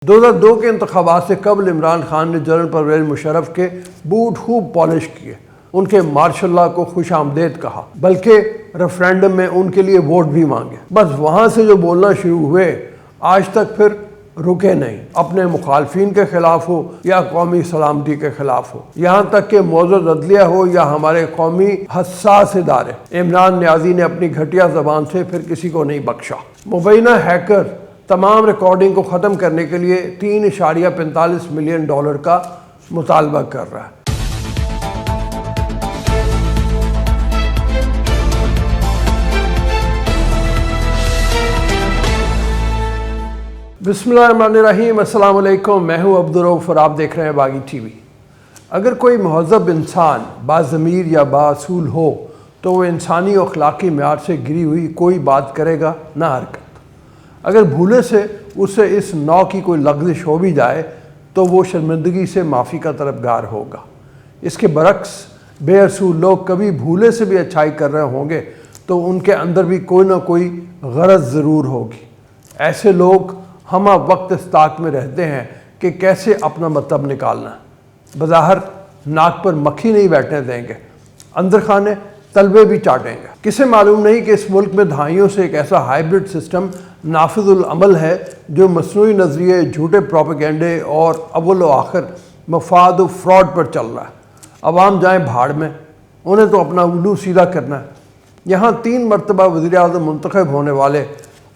2002 کے انتخابات سے قبل عمران خان نے جنرل پرویز مشرف کے بوٹ خوب پالش کیے، ان کے ماشاء اللہ کو خوش آمدید کہا، بلکہ ریفرینڈم میں ان کے لیے ووٹ بھی مانگے۔ بس وہاں سے جو بولنا شروع ہوئے آج تک پھر رکے نہیں، اپنے مخالفین کے خلاف ہو یا قومی سلامتی کے خلاف ہو، یہاں تک کہ معزز عدلیہ ہو یا ہمارے قومی حساس ادارے۔ عمران نیازی نے اپنی گھٹیا زبان سے پھر کسی کو نہیں بخشا۔ مبینہ ہیکر تمام ریکارڈنگ کو ختم کرنے کے لیے $3.45 ملین کا مطالبہ کر رہا ہے۔ بسم اللہ الرحمن الرحیم، السلام علیکم، میں ہوں عبدالرؤف اور آپ دیکھ رہے ہیں باغی ٹی وی۔ اگر کوئی مہذب انسان باضمیر یا باصول ہو تو وہ انسانی و اخلاقی معیار سے گری ہوئی کوئی بات کرے گا نہ حرکت۔ اگر بھولے سے اسے اس نوع کی کوئی لغزش ہو بھی جائے تو وہ شرمندگی سے معافی کا طلبگار ہوگا۔ اس کے برعکس بے اصول لوگ کبھی بھولے سے بھی اچھائی کر رہے ہوں گے تو ان کے اندر بھی کوئی نہ کوئی غرض ضرور ہوگی۔ ایسے لوگ ہمہ وقت اس طاق میں رہتے ہیں کہ کیسے اپنا مطلب نکالنا ہے۔ بظاہر ناک پر مکھی نہیں بیٹھنے دیں گے، اندر خانے طلبے بھی چاٹیں گے۔ کسے معلوم نہیں کہ اس ملک میں دہائیوں سے ایک ایسا ہائبرڈ سسٹم نافذ العمل ہے جو مصنوعی نظریے، جھوٹے پروپیگنڈے اور اول و آخر مفاد و فراڈ پر چل رہا ہے۔ عوام جائیں بھاڑ میں، انہیں تو اپنا الو سیدھا کرنا ہے۔ یہاں 3 مرتبہ وزیر اعظم منتخب ہونے والے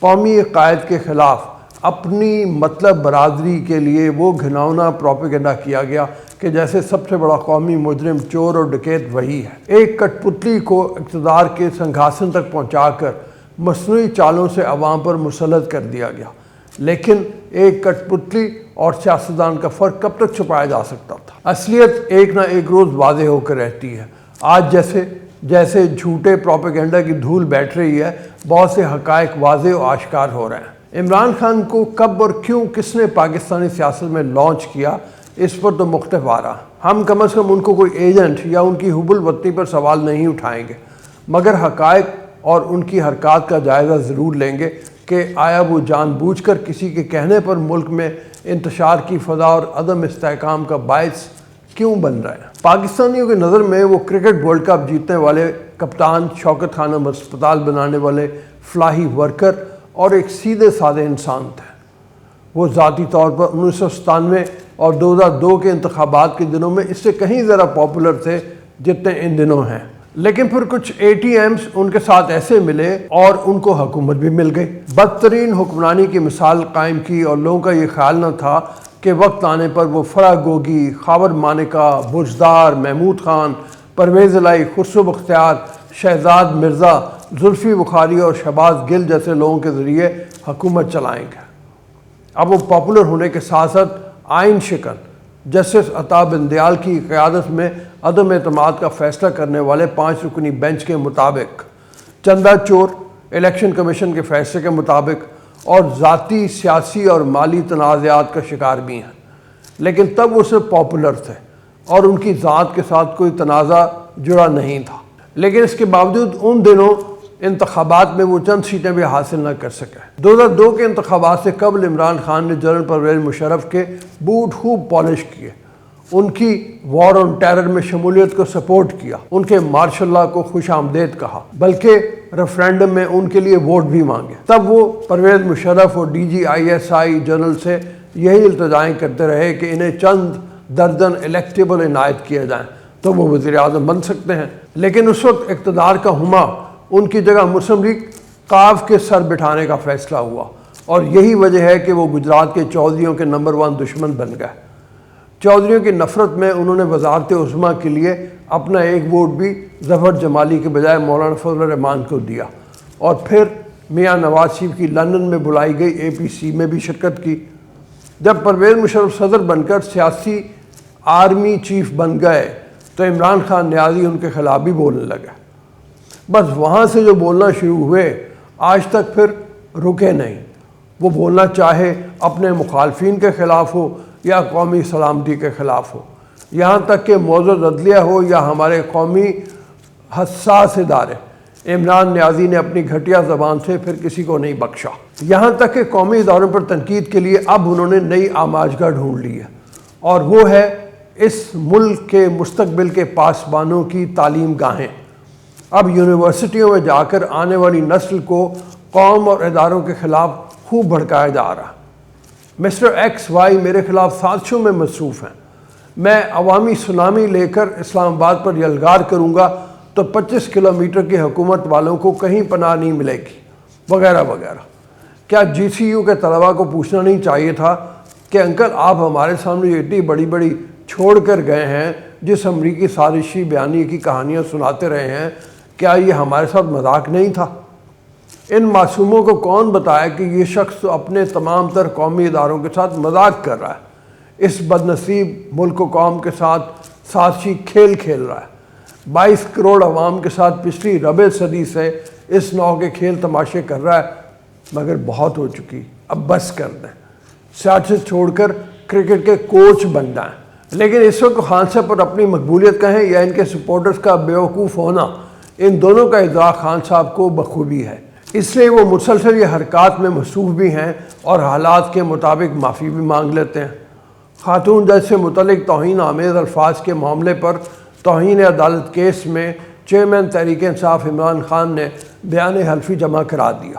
قومی قائد کے خلاف اپنی مطلب برادری کے لیے وہ گھناؤنا پروپیگنڈا کیا گیا کہ جیسے سب سے بڑا قومی مجرم، چور اور ڈکیت وہی ہے۔ ایک کٹ پتلی کو اقتدار کے سنگھاسن تک پہنچا کر مصنوعی چالوں سے عوام پر مسلط کر دیا گیا، لیکن ایک کٹ پتلی اور سیاستدان کا فرق کب تک چھپایا جا سکتا تھا؟ اصلیت ایک نہ ایک روز واضح ہو کر رہتی ہے۔ آج جیسے جھوٹے پروپیگنڈا کی دھول بیٹھ رہی ہے، بہت سے حقائق واضح و آشکار ہو رہے ہیں۔ عمران خان کو کب اور کیوں کس نے پاکستانی سیاست میں لانچ کیا، اس پر تو مختلف آ رہا۔ ہم کم از کم ان کو کوئی ایجنٹ یا ان کی حب الوطنی پر سوال نہیں اٹھائیں گے، مگر حقائق اور ان کی حرکات کا جائزہ ضرور لیں گے کہ آیا وہ جان بوجھ کر کسی کے کہنے پر ملک میں انتشار کی فضا اور عدم استحکام کا باعث کیوں بن رہے ہیں۔ پاکستانیوں کی نظر میں وہ کرکٹ ورلڈ کپ جیتنے والے کپتان، شوکت خانم ہسپتال بنانے والے فلاحی ورکر اور ایک سیدھے سادے انسان تھے۔ وہ ذاتی طور پر 1997 اور 2002 کے انتخابات کے دنوں میں اس سے کہیں ذرا پاپولر تھے جتنے ان دنوں ہیں، لیکن پھر کچھ ATMs ان کے ساتھ ایسے ملے اور ان کو حکومت بھی مل گئی۔ بدترین حکمرانی کی مثال قائم کی اور لوگوں کا یہ خیال نہ تھا کہ وقت آنے پر وہ فرح گوگی، خاور مانیکا، بجدار، محمود خان، پرویز الہی، خسرو بختیار، شہزاد مرزا، زلفی بخاری اور شہباز گل جیسے لوگوں کے ذریعے حکومت چلائیں گے۔ اب وہ پاپولر ہونے کے ساتھ ساتھ آئین شکن جسٹس عطا بندیال کی قیادت میں عدم اعتماد کا فیصلہ کرنے والے 5 رکنی بینچ کے مطابق، چندہ چور الیکشن کمیشن کے فیصلے کے مطابق اور ذاتی، سیاسی اور مالی تنازعات کا شکار بھی ہیں، لیکن تب وہ صرف پاپولر تھے اور ان کی ذات کے ساتھ کوئی تنازع جڑا نہیں تھا۔ لیکن اس کے باوجود ان دنوں انتخابات میں وہ چند سیٹیں بھی حاصل نہ کر سکے۔ 2002 کے انتخابات سے قبل عمران خان نے جنرل پرویز مشرف کے بوٹ خوب پالش کیے، ان کی وار آن ٹیرر میں شمولیت کو سپورٹ کیا، ان کے ماشاء اللہ کو خوش آمدید کہا، بلکہ ریفرینڈم میں ان کے لیے ووٹ بھی مانگے۔ تب وہ پرویز مشرف اور DGISI جنرل سے یہی التجائیں کرتے رہے کہ انہیں چند درجن الیکٹیبل عنایت کیے جائیں تو وہ وزیر اعظم بن سکتے ہیں۔ لیکن اس وقت اقتدار کا ہمہ ان کی جگہ مسلم لیگ قاف کے سر بٹھانے کا فیصلہ ہوا، اور یہی وجہ ہے کہ وہ گجرات کے چودھریوں کے نمبر 1 دشمن بن گئے۔ چودھریوں کی نفرت میں انہوں نے وزارت عظمیٰ کے لیے اپنا ایک ووٹ بھی ظفر جمالی کے بجائے مولانا فضل الرحمان کو دیا، اور پھر میاں نواز شریف کی لندن میں بلائی گئی APC میں بھی شرکت کی۔ جب پرویز مشرف صدر بن کر سیاسی آرمی چیف بن گئے تو عمران خان نیازی ان کے خلاف بھی بولنے لگے۔ بس وہاں سے جو بولنا شروع ہوئے آج تک پھر رکے نہیں۔ وہ بولنا چاہے اپنے مخالفین کے خلاف ہو یا قومی سلامتی کے خلاف ہو، یہاں تک کہ معزز عدلیہ ہو یا ہمارے قومی حساس ادارے۔ عمران نیازی نے اپنی گھٹیا زبان سے پھر کسی کو نہیں بخشا، یہاں تک کہ قومی اداروں پر تنقید کے لیے اب انہوں نے نئی آماجگاہ ڈھونڈ لی ہے، اور وہ ہے اس ملک کے مستقبل کے پاسبانوں کی تعلیم گاہیں۔ اب یونیورسٹیوں میں جا کر آنے والی نسل کو قوم اور اداروں کے خلاف خوب بھڑکایا جا رہا ہے۔ مسٹر ایکس وائی میرے خلاف سازشوں میں مصروف ہیں، میں عوامی سونامی لے کر اسلام آباد پر یلغار کروں گا تو 25 کلومیٹر کی حکومت والوں کو کہیں پناہ نہیں ملے گی، وغیرہ وغیرہ۔ کیا جی سی یو کے طلباء کو پوچھنا نہیں چاہیے تھا کہ انکل آپ ہمارے سامنے یہ اتنی بڑی بڑی چھوڑ کر گئے ہیں، جس امریکی سازشی بیانیے کی کہانیاں سناتے رہے ہیں، کیا یہ ہمارے ساتھ مذاق نہیں تھا؟ ان معصوموں کو کون بتایا کہ یہ شخص اپنے تمام تر قومی اداروں کے ساتھ مذاق کر رہا ہے، اس بدنصیب ملک و قوم کے ساتھ سازشی کھیل کھیل رہا ہے، 22 کروڑ عوام کے ساتھ پچھلی ربع صدی سے اس نوع کے کھیل تماشے کر رہا ہے۔ مگر بہت ہو چکی، اب بس کر دیں، سیاست چھوڑ کر کرکٹ کے کوچ بن جائیں۔ لیکن اس وقت خان صاحب پر اپنی مقبولیت کہیں یا ان کے سپورٹرز کا بیوقوف ہونا، ان دونوں کا ادراک خان صاحب کو بخوبی ہے، اس لیے وہ مسلسل یہ حرکات میں مصروف بھی ہیں اور حالات کے مطابق معافی بھی مانگ لیتے ہیں۔ خاتون جج سے متعلق توہین آمیز الفاظ کے معاملے پر توہین عدالت کیس میں چیئرمین تحریک انصاف عمران خان نے بیان حلفی جمع کرا دیا۔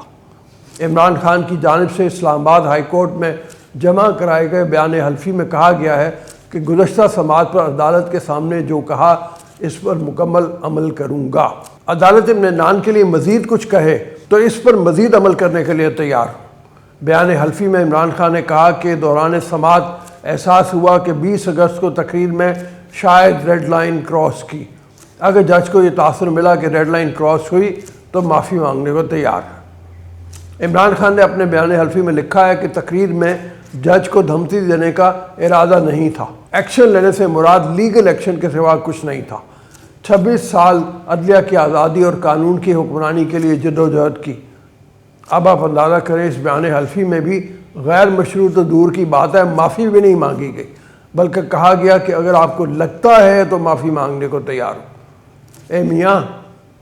عمران خان کی جانب سے اسلام آباد ہائی کورٹ میں جمع کرائے گئے بیان حلفی میں کہا گیا ہے کہ گزشتہ سماعت پر عدالت کے سامنے جو کہا اس پر مکمل عمل کروں گا۔ عدالت اطمینان کے لیے مزید کچھ کہے تو اس پر مزید عمل کرنے کے لیے تیار۔ بیان حلفی میں عمران خان نے کہا کہ دوران سماعت احساس ہوا کہ 20 اگست کو تقریر میں شاید ریڈ لائن کراس کی۔ اگر جج کو یہ تاثر ملا کہ ریڈ لائن کراس ہوئی تو معافی مانگنے کو تیار ہے۔ عمران خان نے اپنے بیان حلفی میں لکھا ہے کہ تقریر میں جج کو دھمکی دینے کا ارادہ نہیں تھا، ایکشن لینے سے مراد لیگل ایکشن کے سوا کچھ نہیں تھا۔ 26 سال عدلیہ کی آزادی اور قانون کی حکمرانی کے لیے جدوجہد کی۔ اب آپ اندازہ کریں اس بیان حلفی میں بھی غیر مشروع تو دور کی بات ہے، معافی بھی نہیں مانگی گئی، بلکہ کہا گیا کہ اگر آپ کو لگتا ہے تو معافی مانگنے کو تیار ہو۔ اے میاں،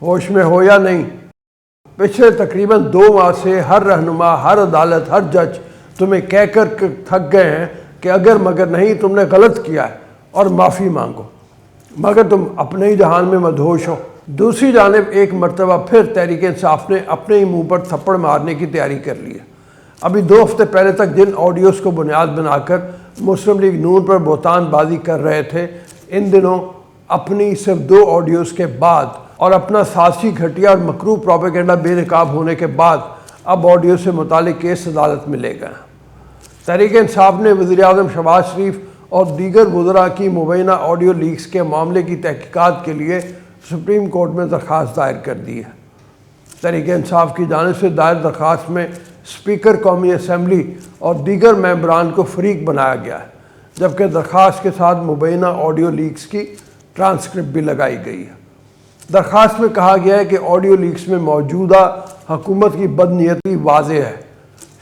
ہوش میں ہو یا نہیں؟ پچھلے تقریباً 2 ماہ سے ہر رہنما، ہر عدالت، ہر جج تمہیں کہہ کر تھک گئے ہیں کہ اگر مگر نہیں، تم نے غلط کیا ہے اور معافی مانگو، مگر تم اپنے ہی جہان میں مدہوش ہو۔ دوسری جانب ایک مرتبہ پھر تحریک انصاف نے اپنے ہی منہ پر تھپڑ مارنے کی تیاری کر لی ہے۔ ابھی 2 ہفتے پہلے تک جن آڈیوز کو بنیاد بنا کر مسلم لیگ نون پر بہتان بازی کر رہے تھے، ان دنوں اپنی صرف 2 آڈیوز کے بعد اور اپنا سازشی گھٹیا اور مکروہ پروپیگنڈا بے نقاب ہونے کے بعد اب آڈیو سے متعلق کیس عدالت میں لے گئے۔ تحریک انصاف نے وزیراعظم شہباز شریف اور دیگر وزراء کی مبینہ آڈیو لیکس کے معاملے کی تحقیقات کے لیے سپریم کورٹ میں درخواست دائر کر دی ہے۔ تحریک انصاف کی جانب سے دائر درخواست میں اسپیکر قومی اسمبلی اور دیگر ممبران کو فریق بنایا گیا ہے، جبکہ درخواست کے ساتھ مبینہ آڈیو لیکس کی ٹرانسکرپٹ بھی لگائی گئی ہے۔ درخواست میں کہا گیا ہے کہ آڈیو لیکس میں موجودہ حکومت کی بدنیتی واضح ہے،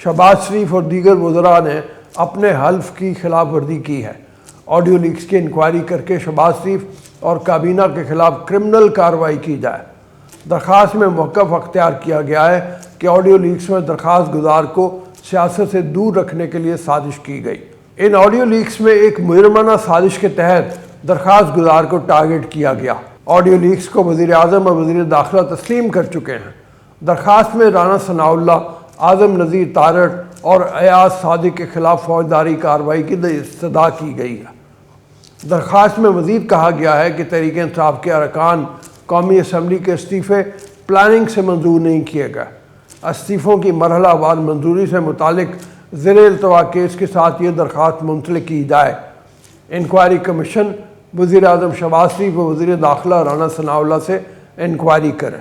شہباز شریف اور دیگر وزراء نے اپنے حلف کی خلاف ورزی کی ہے۔ آڈیو لیکس کی انکوائری کر کے شہباز شریف اور کابینہ کے خلاف کرمنل کارروائی کی جائے۔ درخواست میں موقف اختیار کیا گیا ہے کہ آڈیو لیکس میں درخواست گزار کو سیاست سے دور رکھنے کے لیے سازش کی گئی۔ ان آڈیو لیکس میں ایک مجرمانہ سازش کے تحت درخواست گزار کو ٹارگٹ کیا گیا۔ آڈیو لیکس کو وزیر اعظم اور وزیر داخلہ تسلیم کر چکے ہیں۔ درخواست میں رانا ثناء اللہ، اعظم نذیر تارڑ اور ایاز صادق کے خلاف فوجداری کارروائی کی استدعا کی گئی ہے۔ درخواست میں مزید کہا گیا ہے کہ تحریک انصاف کے ارکان قومی اسمبلی کے استعفے پلاننگ سے منظور نہیں کیے گئے۔ استعفوں کی مرحلہ وار منظوری سے متعلق زیر التوا کیس کے ساتھ یہ درخواست منسلک کی جائے۔ انکوائری کمیشن وزیر اعظم شہباز شریف و وزیر داخلہ رانا ثناء اللہ سے انکوائری کرے،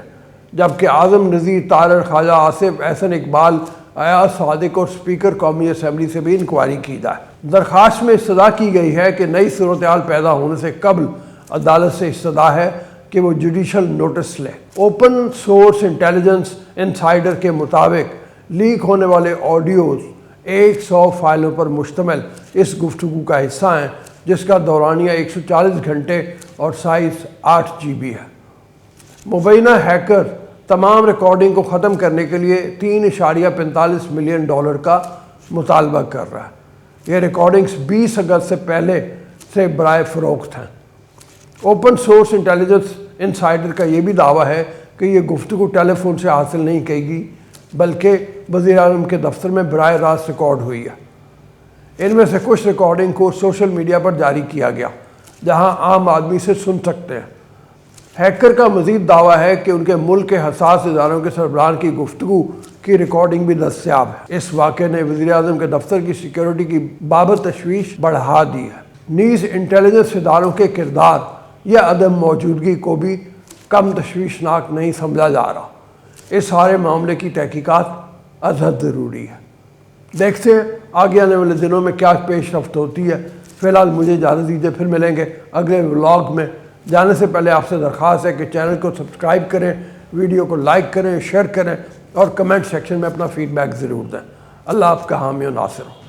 جبکہ اعظم نذیر تارڑ، خواجہ آصف، احسن اقبال، ایاز صادق اور اسپیکر قومی اسمبلی سے بھی انکوائری کی جائے۔ درخواست میں استدعا کی گئی ہے کہ نئی صورتحال پیدا ہونے سے قبل عدالت سے استدعا ہے کہ وہ جوڈیشل نوٹس لے۔ اوپن سورس انٹیلیجنس انسائیڈر کے مطابق لیک ہونے والے آڈیوز 100 فائلوں پر مشتمل اس گفتگو کا حصہ ہیں، جس کا دورانیہ 140 گھنٹے اور سائز 8 GB ہے۔ مبینہ ہیکر تمام ریکارڈنگ کو ختم کرنے کے لیے $3.45 ملین کا مطالبہ کر رہا ہے۔ یہ ریکارڈنگز 20 اگست سے پہلے سے برائے فروخت ہیں۔ اوپن سورس انٹیلیجنس انسائڈر کا یہ بھی دعویٰ ہے کہ یہ گفتگو ٹیلی فون سے حاصل نہیں کی گئی بلکہ وزیر اعظم کے دفتر میں براہ راست ریکارڈ ہوئی ہے۔ ان میں سے کچھ ریکارڈنگ کو سوشل میڈیا پر جاری کیا گیا جہاں عام آدمی سے سن سکتے ہیں۔ ہیکر کا مزید دعویٰ ہے کہ ان کے ملک کے حساس اداروں کے سربراہان کی گفتگو کی ریکارڈنگ بھی دستیاب ہے۔ اس واقعے نے وزیر اعظم کے دفتر کی سیکیورٹی کی بابت تشویش بڑھا دی ہے۔ نیز انٹیلیجنس اداروں کے کردار یا عدم موجودگی کو بھی کم تشویشناک نہیں سمجھا جا رہا۔ اس سارے معاملے کی تحقیقات ازحد ضروری ہے۔ دیکھتے ہیں آگے آنے والے دنوں میں کیا پیش رفت ہوتی ہے۔ فی الحال مجھے اجازت دیجیے، پھر ملیں گے اگلے ولاگ میں۔ جانے سے پہلے آپ سے درخواست ہے کہ چینل کو سبسکرائب کریں، ویڈیو کو لائک کریں، شیئر کریں اور کمنٹ سیکشن میں اپنا فیڈ بیک ضرور دیں۔ اللہ آپ کا حامی و ناصر ہو۔